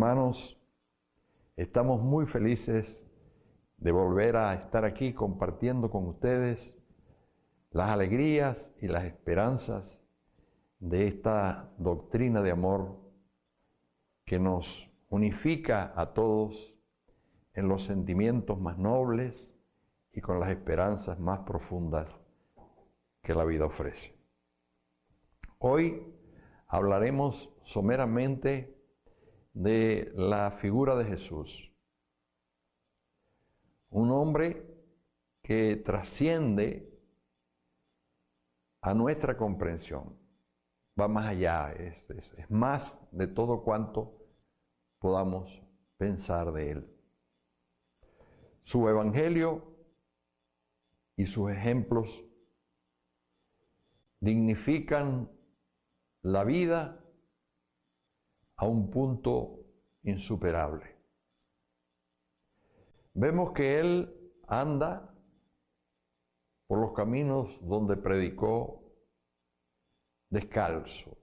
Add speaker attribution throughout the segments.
Speaker 1: hermanos, estamos muy felices de volver a estar aquí compartiendo con ustedes las alegrías y las esperanzas de esta doctrina de amor que nos unifica a todos en los sentimientos más nobles y con las esperanzas más profundas que la vida ofrece. Hoy hablaremos someramente de la figura de Jesús, un hombre que trasciende a nuestra comprensión, va más allá, es más de todo cuanto podamos pensar de él. Su evangelio y sus ejemplos dignifican la vida a un punto insuperable. Vemos que él anda por los caminos donde predicó descalzo,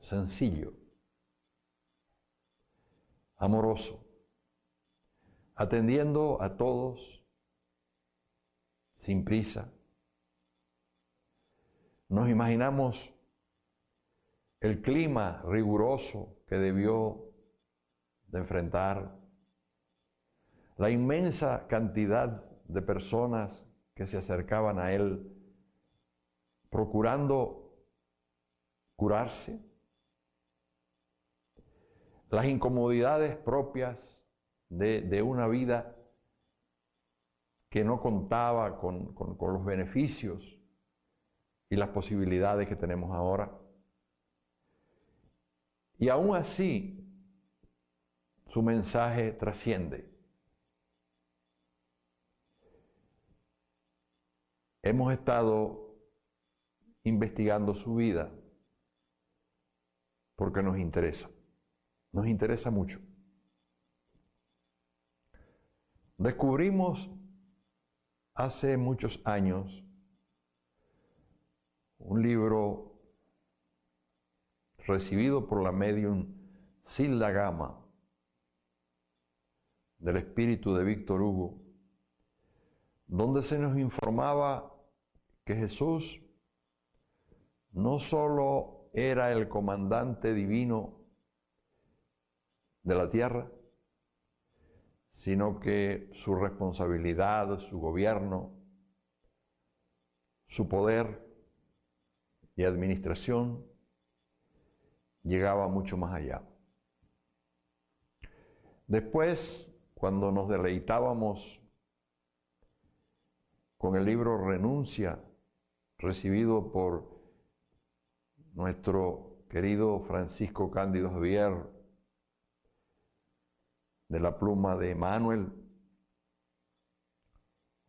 Speaker 1: sencillo, amoroso, atendiendo a todos sin prisa. Nos imaginamos el clima riguroso que debió de enfrentar, la inmensa cantidad de personas que se acercaban a él procurando curarse, las incomodidades propias de una vida que no contaba con los beneficios y las posibilidades que tenemos ahora. Y aún así, su mensaje trasciende. Hemos estado investigando su vida porque nos interesa mucho. Descubrimos hace muchos años un libro recibido por la medium Zilda Gama del espíritu de Víctor Hugo, donde se nos informaba que Jesús no solo era el comandante divino de la tierra, sino que su responsabilidad, su gobierno, su poder y administración llegaba mucho más allá. Después, cuando nos deleitábamos con el libro Renuncia, recibido por nuestro querido Francisco Cándido Javier, de la pluma de Manuel,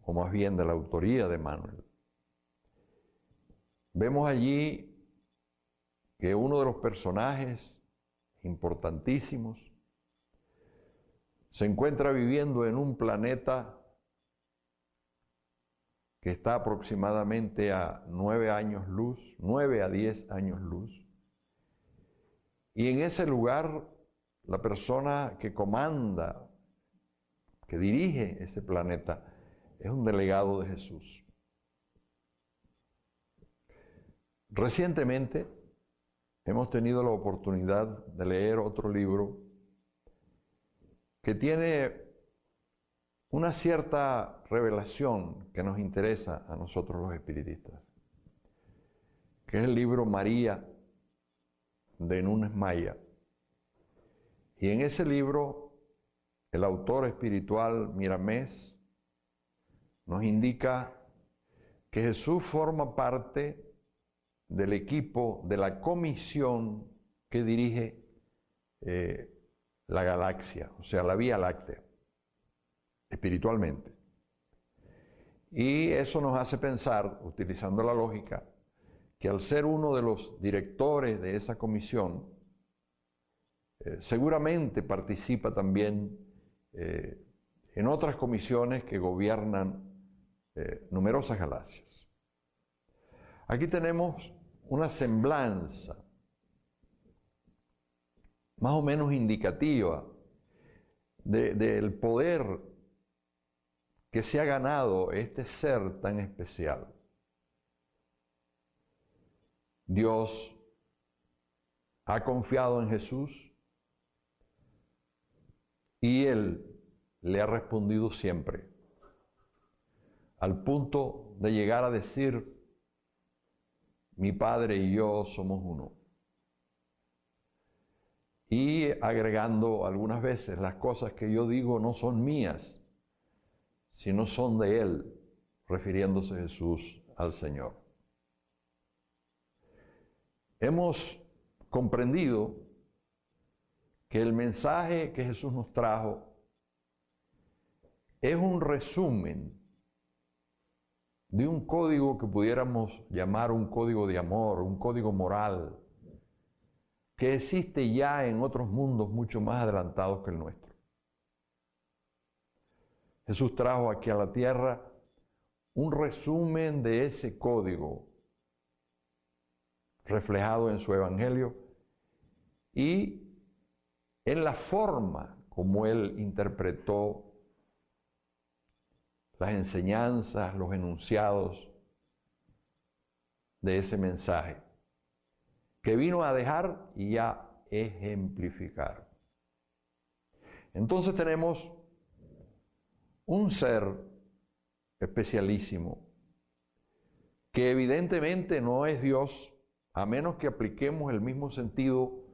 Speaker 1: o más bien de la autoría de Manuel, vemos allí que uno de los personajes importantísimos se encuentra viviendo en un planeta que está aproximadamente a 9 años luz, 9 a 10 años luz. Y en ese lugar, la persona que comanda, que dirige ese planeta, es un delegado de Jesús. Recientemente hemos tenido la oportunidad de leer otro libro que tiene una cierta revelación que nos interesa a nosotros los espiritistas, que es el libro María de Núñez Maya. Y en ese libro, el autor espiritual Miramés nos indica que Jesús forma parte del equipo, de la comisión que dirige la galaxia, o sea, la Vía Láctea, espiritualmente. Y eso nos hace pensar, utilizando la lógica, que al ser uno de los directores de esa comisión, seguramente participa también en otras comisiones que gobiernan numerosas galaxias. Aquí tenemos una semblanza más o menos indicativa del poder que se ha ganado este ser tan especial. Dios ha confiado en Jesús y Él le ha respondido siempre, al punto de llegar a decir: mi Padre y yo somos uno. Y agregando algunas veces: las cosas que yo digo no son mías, sino son de Él, refiriéndose Jesús al Señor. Hemos comprendido que el mensaje que Jesús nos trajo es un resumen de un código que pudiéramos llamar un código de amor, un código moral, que existe ya en otros mundos mucho más adelantados que el nuestro. Jesús trajo aquí a la tierra un resumen de ese código reflejado en su evangelio y en la forma como Él interpretó las enseñanzas, los enunciados de ese mensaje, que vino a dejar y a ejemplificar. Entonces tenemos un ser especialísimo, que evidentemente no es Dios, a menos que apliquemos el mismo sentido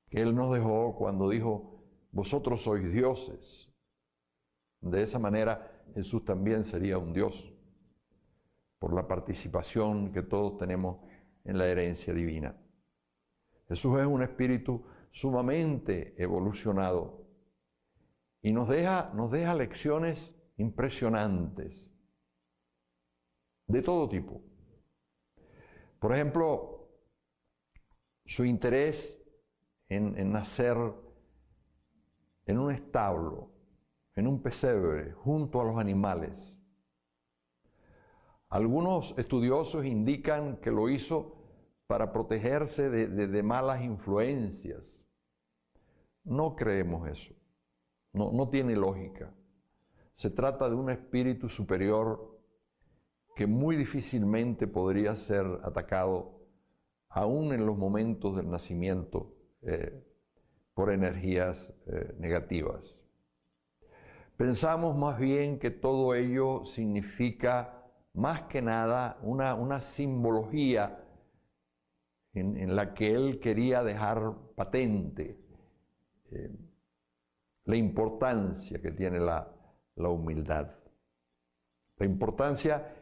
Speaker 1: que Él nos dejó cuando dijo: vosotros sois dioses. De esa manera Jesús también sería un Dios, por la participación que todos tenemos en la herencia divina. Jesús es un espíritu sumamente evolucionado y nos deja lecciones impresionantes de todo tipo. Por ejemplo, su interés en nacer en un establo, en un pesebre, junto a los animales. Algunos estudiosos indican que lo hizo para protegerse de malas influencias. No creemos eso. No tiene lógica. Se trata de un espíritu superior que muy difícilmente podría ser atacado, aún en los momentos del nacimiento, por energías negativas. Pensamos más bien que todo ello significa más que nada una simbología en la que Él quería dejar patente la importancia que tiene la humildad, la importancia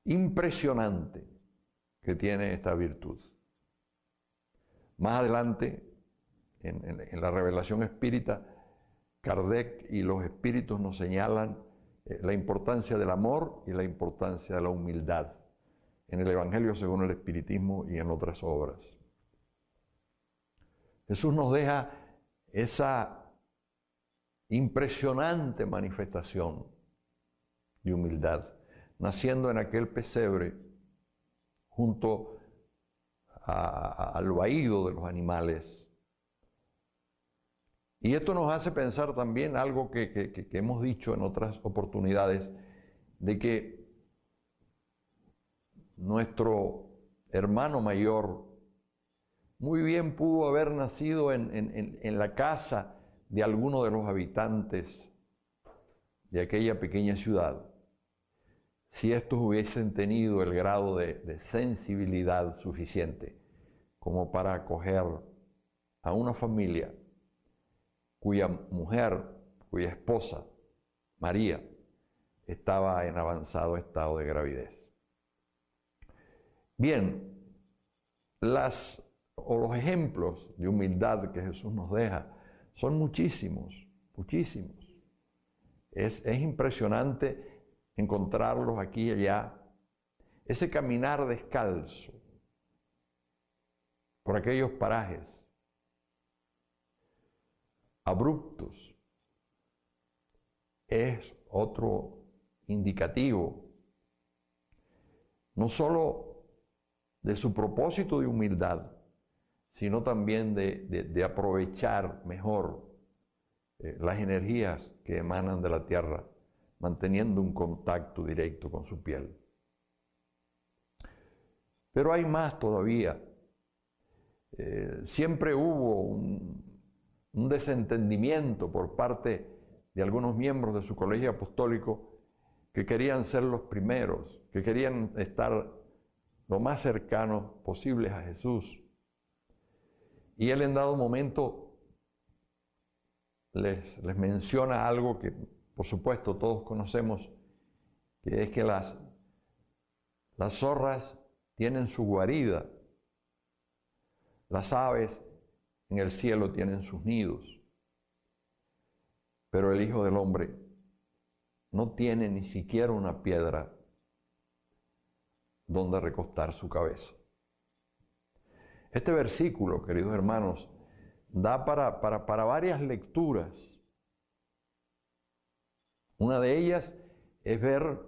Speaker 1: impresionante que tiene esta virtud. Más adelante, en la revelación espírita, Kardec y los espíritus nos señalan la importancia del amor y la importancia de la humildad en el Evangelio según el Espiritismo y en otras obras. Jesús nos deja esa impresionante manifestación de humildad, naciendo en aquel pesebre junto al vahido de los animales. Y esto nos hace pensar también algo que hemos dicho en otras oportunidades, de que nuestro hermano mayor muy bien pudo haber nacido en la casa de alguno de los habitantes de aquella pequeña ciudad, si estos hubiesen tenido el grado de sensibilidad suficiente como para acoger a una familia cuya mujer, cuya esposa, María, estaba en avanzado estado de gravidez. Bien, los ejemplos de humildad que Jesús nos deja son muchísimos, muchísimos. Es impresionante encontrarlos aquí y allá. Ese caminar descalzo por aquellos parajes abruptos es otro indicativo, no solo de su propósito de humildad, sino también de aprovechar mejor las energías que emanan de la tierra, manteniendo un contacto directo con su piel. Pero hay más todavía. Siempre hubo un desentendimiento por parte de algunos miembros de su colegio apostólico que querían ser los primeros, que querían estar lo más cercanos posibles a Jesús. Y él en dado momento les menciona algo que por supuesto todos conocemos, que es que las zorras tienen su guarida, las aves en el cielo tienen sus nidos, pero el Hijo del Hombre no tiene ni siquiera una piedra donde recostar su cabeza. Este versículo, queridos hermanos, da para varias lecturas. Una de ellas es ver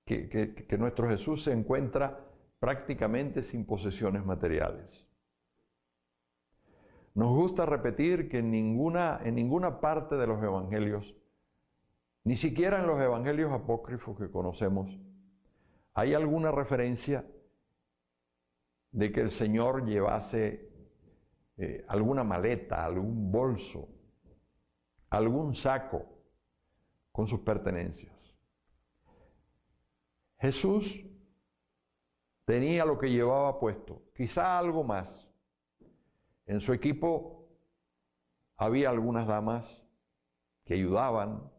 Speaker 1: que nuestro Jesús se encuentra prácticamente sin posesiones materiales. Nos gusta repetir que en ninguna parte de los evangelios, ni siquiera en los evangelios apócrifos que conocemos, hay alguna referencia de que el Señor llevase alguna maleta, algún bolso, algún saco con sus pertenencias. Jesús tenía lo que llevaba puesto, quizá algo más. En su equipo había algunas damas que ayudaban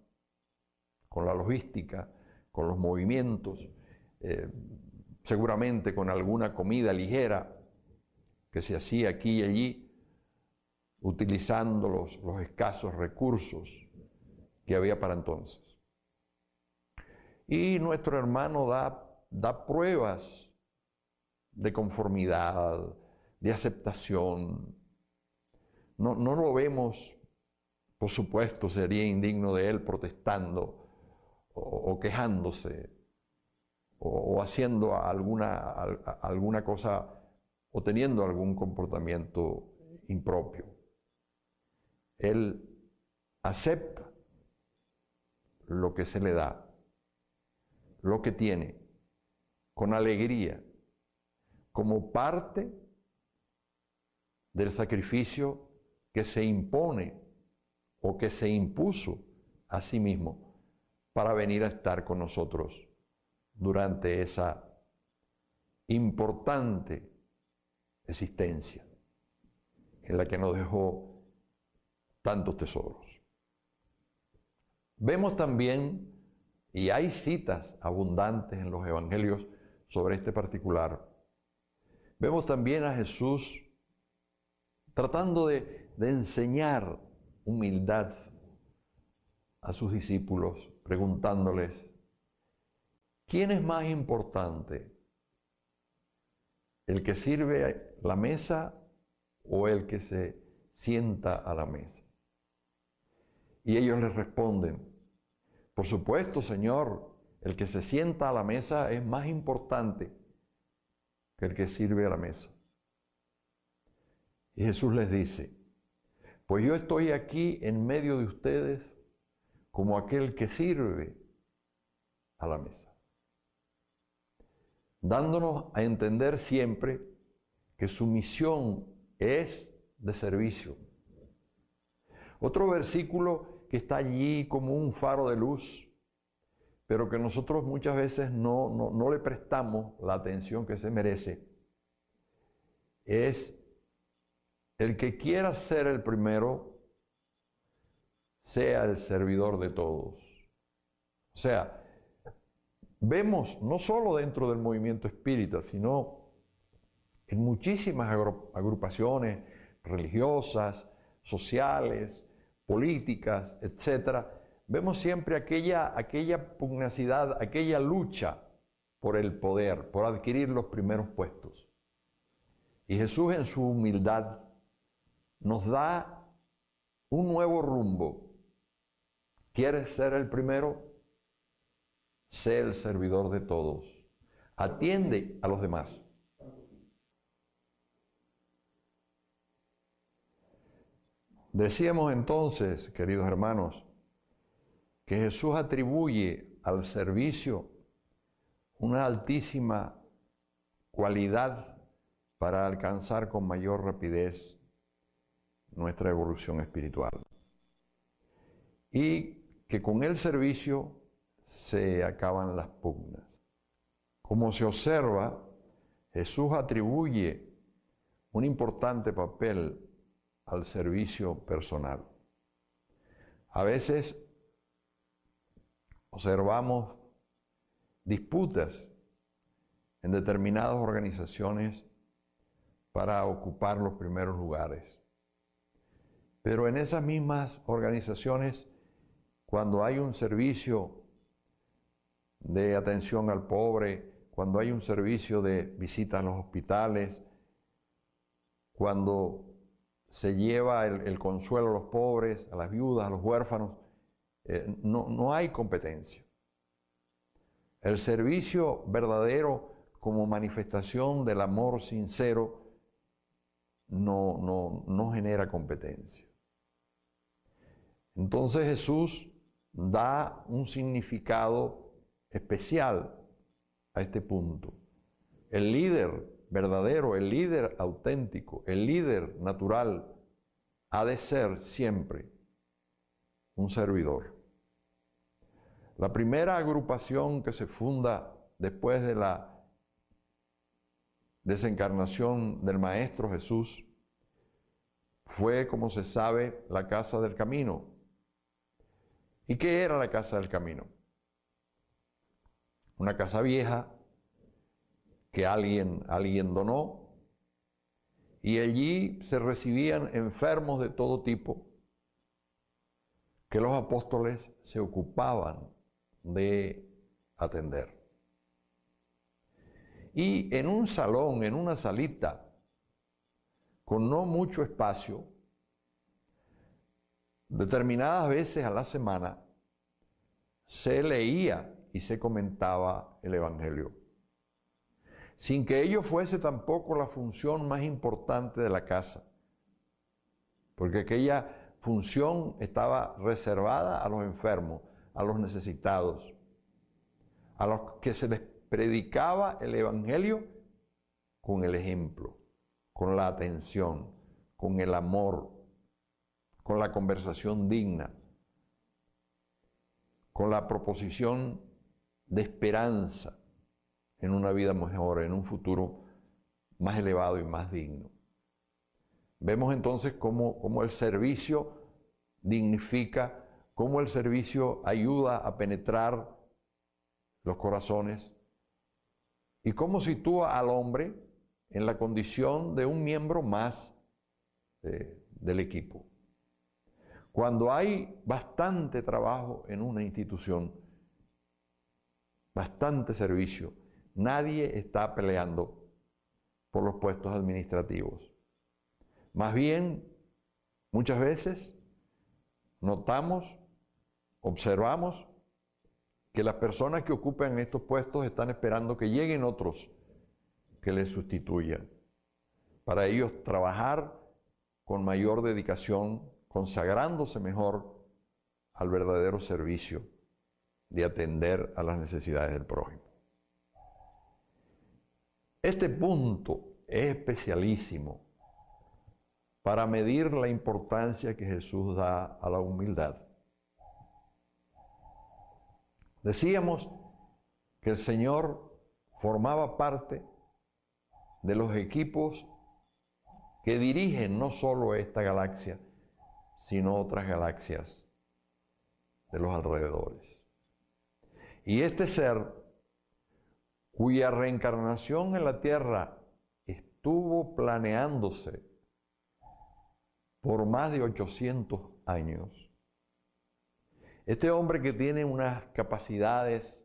Speaker 1: con la logística, con los movimientos, seguramente con alguna comida ligera que se hacía aquí y allí, utilizando los escasos recursos que había para entonces. Y nuestro hermano da pruebas de conformidad, de aceptación. No lo vemos, por supuesto, sería indigno de él protestando o quejándose o haciendo alguna cosa o teniendo algún comportamiento impropio. Él acepta lo que se le da, lo que tiene, con alegría, como parte del sacrificio que se impone o que se impuso a sí mismo para venir a estar con nosotros durante esa importante existencia en la que nos dejó tantos tesoros. Vemos también, y hay citas abundantes en los evangelios sobre este particular, vemos también a Jesús tratando de enseñar humildad a sus discípulos, preguntándoles, ¿quién es más importante? ¿El que sirve la mesa o el que se sienta a la mesa? Y ellos les responden, por supuesto, Señor, el que se sienta a la mesa es más importante que el que sirve a la mesa. Y Jesús les dice, pues yo estoy aquí en medio de ustedes como aquel que sirve a la mesa, dándonos a entender siempre que su misión es de servicio. Otro versículo que está allí como un faro de luz, pero que nosotros muchas veces no le prestamos la atención que se merece, es el que quiera ser el primero, sea el servidor de todos. O sea, vemos no solo dentro del movimiento espírita, sino en muchísimas agrupaciones religiosas, sociales, políticas, etc., vemos siempre aquella pugnacidad, aquella lucha por el poder, por adquirir los primeros puestos. Y Jesús en su humildad nos da un nuevo rumbo. ¿Quieres ser el primero? Sé el servidor de todos. Atiende a los demás. Decíamos entonces, queridos hermanos, que Jesús atribuye al servicio una altísima cualidad para alcanzar con mayor rapidez nuestra evolución espiritual. Y que con el servicio se acaban las pugnas. Como se observa, Jesús atribuye un importante papel al servicio personal. A veces observamos disputas en determinadas organizaciones para ocupar los primeros lugares. Pero en esas mismas organizaciones, cuando hay un servicio de atención al pobre, cuando hay un servicio de visita a los hospitales, cuando se lleva el consuelo a los pobres, a las viudas, a los huérfanos, no hay competencia. El servicio verdadero como manifestación del amor sincero no genera competencia. Entonces Jesús da un significado especial a este punto. El líder verdadero, el líder auténtico, el líder natural ha de ser siempre un servidor. La primera agrupación que se funda después de la desencarnación del Maestro Jesús fue, como se sabe, la Casa del Camino. ¿Y qué era la Casa del Camino? Una casa vieja que alguien donó, y allí se recibían enfermos de todo tipo que los apóstoles se ocupaban de atender. Y en un salón, en una salita, con no mucho espacio, determinadas veces a la semana, se leía y se comentaba el Evangelio, sin que ello fuese tampoco la función más importante de la casa, porque aquella función estaba reservada a los enfermos, a los necesitados, a los que se les predicaba el Evangelio con el ejemplo, con la atención, con el amor, con la conversación digna, con la proposición de esperanza en una vida mejor, en un futuro más elevado y más digno. Vemos entonces cómo el servicio dignifica, cómo el servicio ayuda a penetrar los corazones y cómo sitúa al hombre en la condición de un miembro más del equipo. Cuando hay bastante trabajo en una institución, bastante servicio, nadie está peleando por los puestos administrativos. Más bien, muchas veces notamos, observamos que las personas que ocupan estos puestos están esperando que lleguen otros que les sustituyan, para ellos trabajar con mayor dedicación, consagrándose mejor al verdadero servicio de atender a las necesidades del prójimo. Este punto es especialísimo para medir la importancia que Jesús da a la humildad. Decíamos que el Señor formaba parte de los equipos que dirigen no solo esta galaxia, sino otras galaxias de los alrededores. Y este ser, cuya reencarnación en la Tierra estuvo planeándose por más de 800 años, este hombre que tiene unas capacidades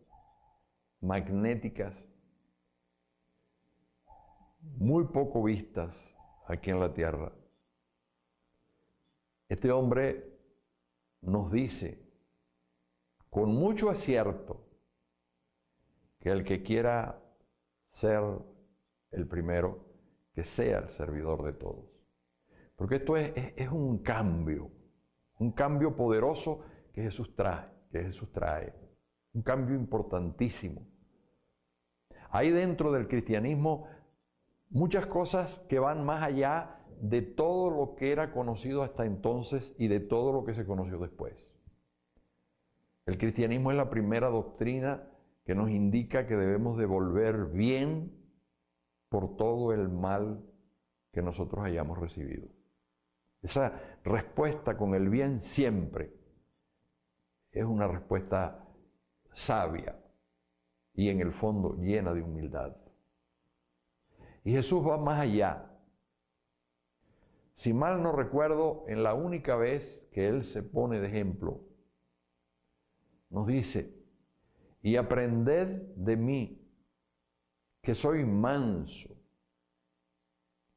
Speaker 1: magnéticas muy poco vistas aquí en la Tierra, este hombre nos dice con mucho acierto que el que quiera ser el primero, que sea el servidor de todos. Porque esto es un cambio poderoso que Jesús trae, un cambio importantísimo. Hay dentro del cristianismo muchas cosas que van más allá de todo lo que era conocido hasta entonces y de todo lo que se conoció después. El cristianismo es la primera doctrina que nos indica que debemos devolver bien por todo el mal que nosotros hayamos recibido. Esa respuesta con el bien siempre es una respuesta sabia y en el fondo llena de humildad. Y Jesús va más allá. Si mal no recuerdo, en la única vez que Él se pone de ejemplo, nos dice, y aprended de mí, que soy manso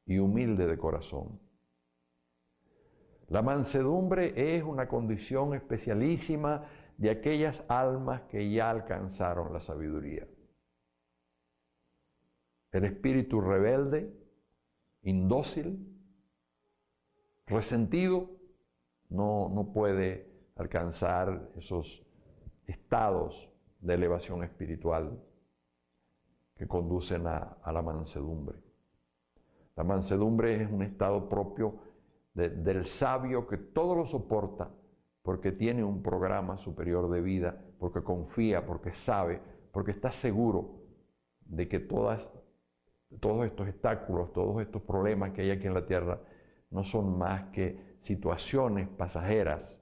Speaker 1: y humilde de corazón. La mansedumbre es una condición especialísima de aquellas almas que ya alcanzaron la sabiduría. El espíritu rebelde, indócil, resentido, no puede alcanzar esos estados de elevación espiritual que conducen a la mansedumbre. La mansedumbre es un estado propio del sabio que todo lo soporta porque tiene un programa superior de vida, porque confía, porque sabe, porque está seguro de que todos estos obstáculos, todos estos problemas que hay aquí en la tierra no son más que situaciones pasajeras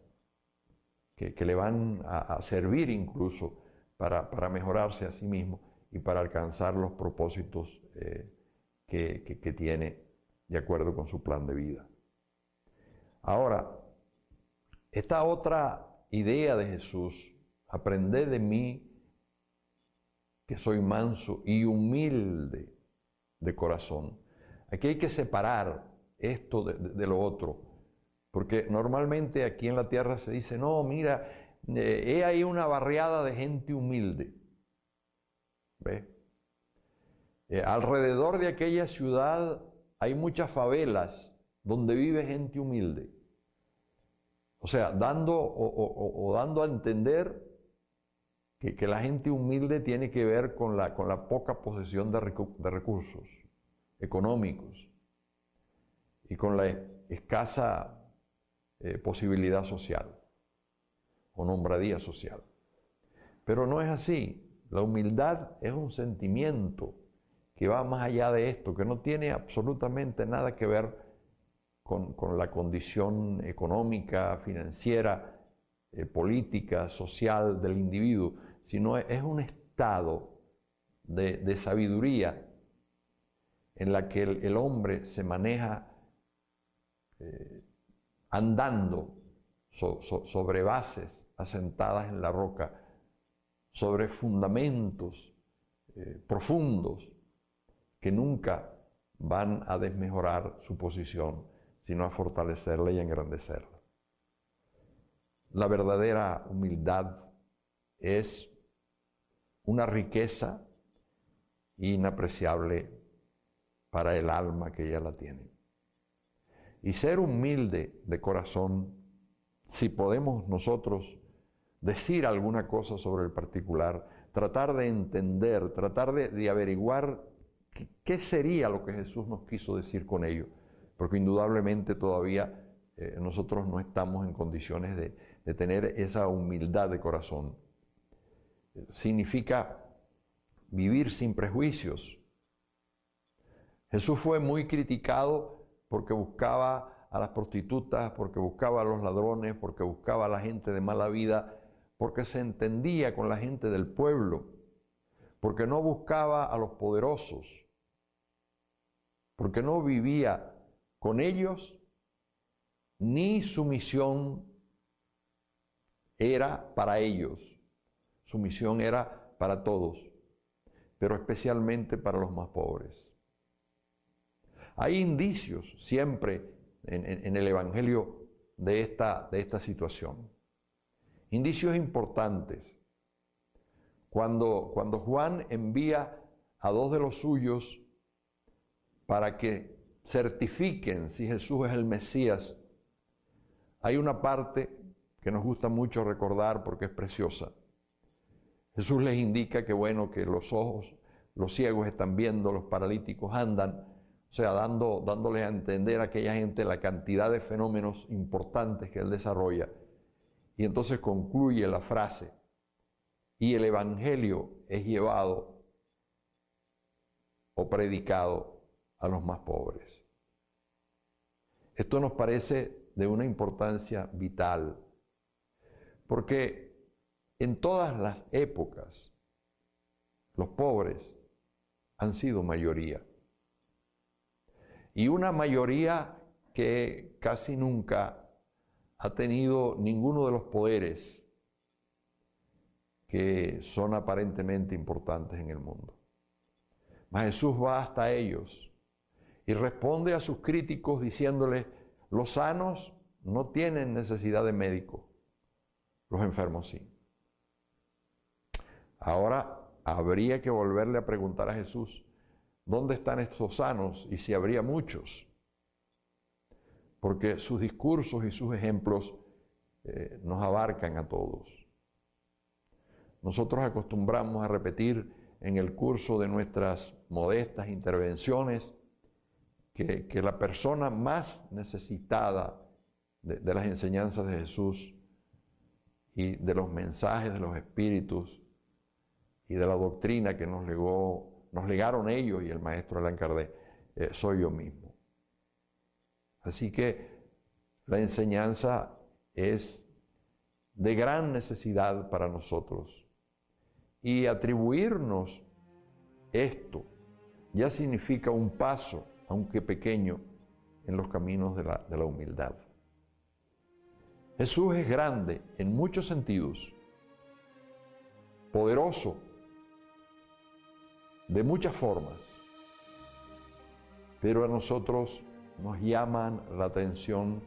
Speaker 1: que le van a servir incluso para mejorarse a sí mismo y para alcanzar los propósitos que tiene de acuerdo con su plan de vida. Ahora, esta otra idea de Jesús, aprended de mí que soy manso y humilde de corazón. Aquí hay que separar esto de lo otro, porque normalmente aquí en la tierra se dice, no, mira, he ahí una barriada de gente humilde. ¿Ve? Alrededor de aquella ciudad hay muchas favelas donde vive gente humilde. O sea, dando a entender que la gente humilde tiene que ver con la poca posesión de recursos económicos y con la escasa posibilidad social o nombradía social. Pero no es así. La humildad es un sentimiento que va más allá de esto, que no tiene absolutamente nada que ver con la condición económica, financiera, política, social del individuo, sino es un estado de sabiduría en la que el hombre se maneja andando sobre bases asentadas en la roca, sobre fundamentos profundos que nunca van a desmejorar su posición, sino a fortalecerla y a engrandecerla. La verdadera humildad es una riqueza inapreciable para el alma que ella la tiene. Y ser humilde de corazón, si podemos nosotros decir alguna cosa sobre el particular, tratar de entender, tratar de averiguar qué sería lo que Jesús nos quiso decir con ello, porque indudablemente todavía nosotros no estamos en condiciones de tener esa humildad de corazón. Significa vivir sin prejuicios. Jesús fue muy criticado porque buscaba a las prostitutas, porque buscaba a los ladrones, porque buscaba a la gente de mala vida, porque se entendía con la gente del pueblo, porque no buscaba a los poderosos, porque no vivía con ellos, ni su misión era para ellos. Su misión era para todos, pero especialmente para los más pobres. Hay indicios siempre en el Evangelio de esta situación. Indicios importantes. Cuando Juan envía a dos de los suyos para que certifiquen si Jesús es el Mesías, hay una parte que nos gusta mucho recordar porque es preciosa. Jesús les indica que bueno, que los ojos, los ciegos están viendo, los paralíticos andan, o sea, dándoles a entender a aquella gente la cantidad de fenómenos importantes que Él desarrolla. Y entonces concluye la frase, y el Evangelio es llevado o predicado a los más pobres. Esto nos parece de una importancia vital, porque en todas las épocas los pobres han sido mayoría. Y una mayoría que casi nunca ha tenido ninguno de los poderes que son aparentemente importantes en el mundo. Mas Jesús va hasta ellos y responde a sus críticos diciéndoles: los sanos no tienen necesidad de médico, los enfermos sí. Ahora habría que volverle a preguntar a Jesús: ¿dónde están estos sanos? Y si habría muchos. Porque sus discursos y sus ejemplos nos abarcan a todos. Nosotros acostumbramos a repetir en el curso de nuestras modestas intervenciones que la persona más necesitada de las enseñanzas de Jesús y de los mensajes de los espíritus y de la doctrina que nos legaron ellos y el maestro Allan Kardec, soy yo mismo. Así que la enseñanza es de gran necesidad para nosotros. Y atribuirnos esto ya significa un paso, aunque pequeño, en los caminos de la humildad. Jesús es grande en muchos sentidos, poderoso de muchas formas, pero a nosotros nos llaman la atención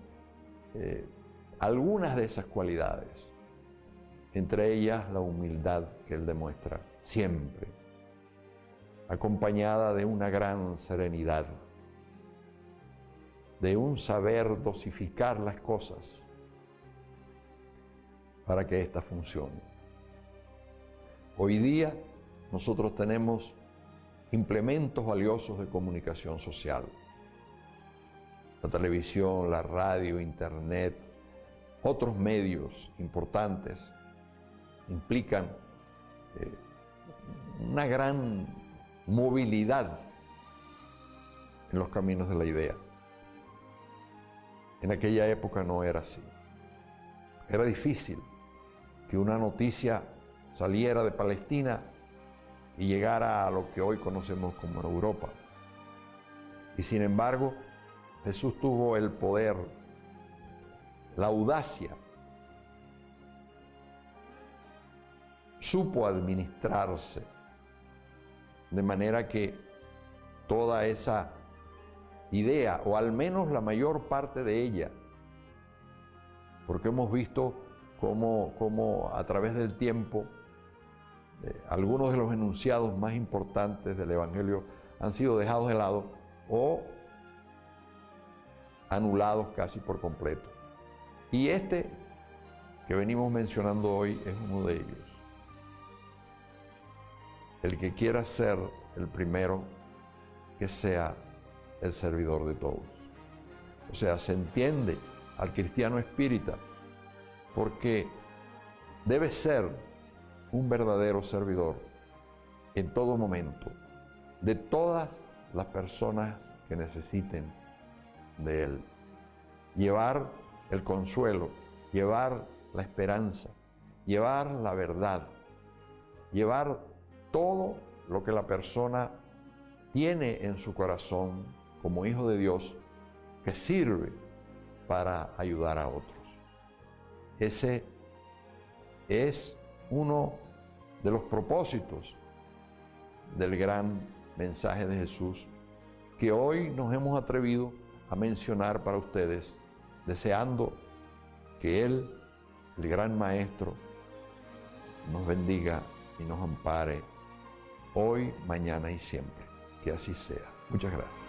Speaker 1: algunas de esas cualidades, entre ellas la humildad que Él demuestra siempre, acompañada de una gran serenidad, de un saber dosificar las cosas para que éstas funcionen. Hoy día nosotros tenemos implementos valiosos de comunicación social. La televisión, la radio, internet, otros medios importantes implican una gran movilidad en los caminos de la idea. En aquella época no era así. Era difícil que una noticia saliera de Palestina y llegara a lo que hoy conocemos como Europa. Y sin embargo, Jesús tuvo el poder, la audacia, supo administrarse, de manera que toda esa idea, o al menos la mayor parte de ella, porque hemos visto cómo a través del tiempo algunos de los enunciados más importantes del Evangelio han sido dejados de lado o anulados casi por completo. Y este que venimos mencionando hoy es uno de ellos. El que quiera ser el primero, que sea el servidor de todos. O sea, se entiende al cristiano espírita porque debe ser un verdadero servidor en todo momento de todas las personas que necesiten de él. Llevar el consuelo, llevar la esperanza, llevar la verdad, llevar todo lo que la persona tiene en su corazón como hijo de Dios que sirve para ayudar a otros. Ese es uno de los propósitos del gran mensaje de Jesús que hoy nos hemos atrevido a mencionar para ustedes, deseando que Él, el gran Maestro, nos bendiga y nos ampare hoy, mañana y siempre. Que así sea. Muchas gracias.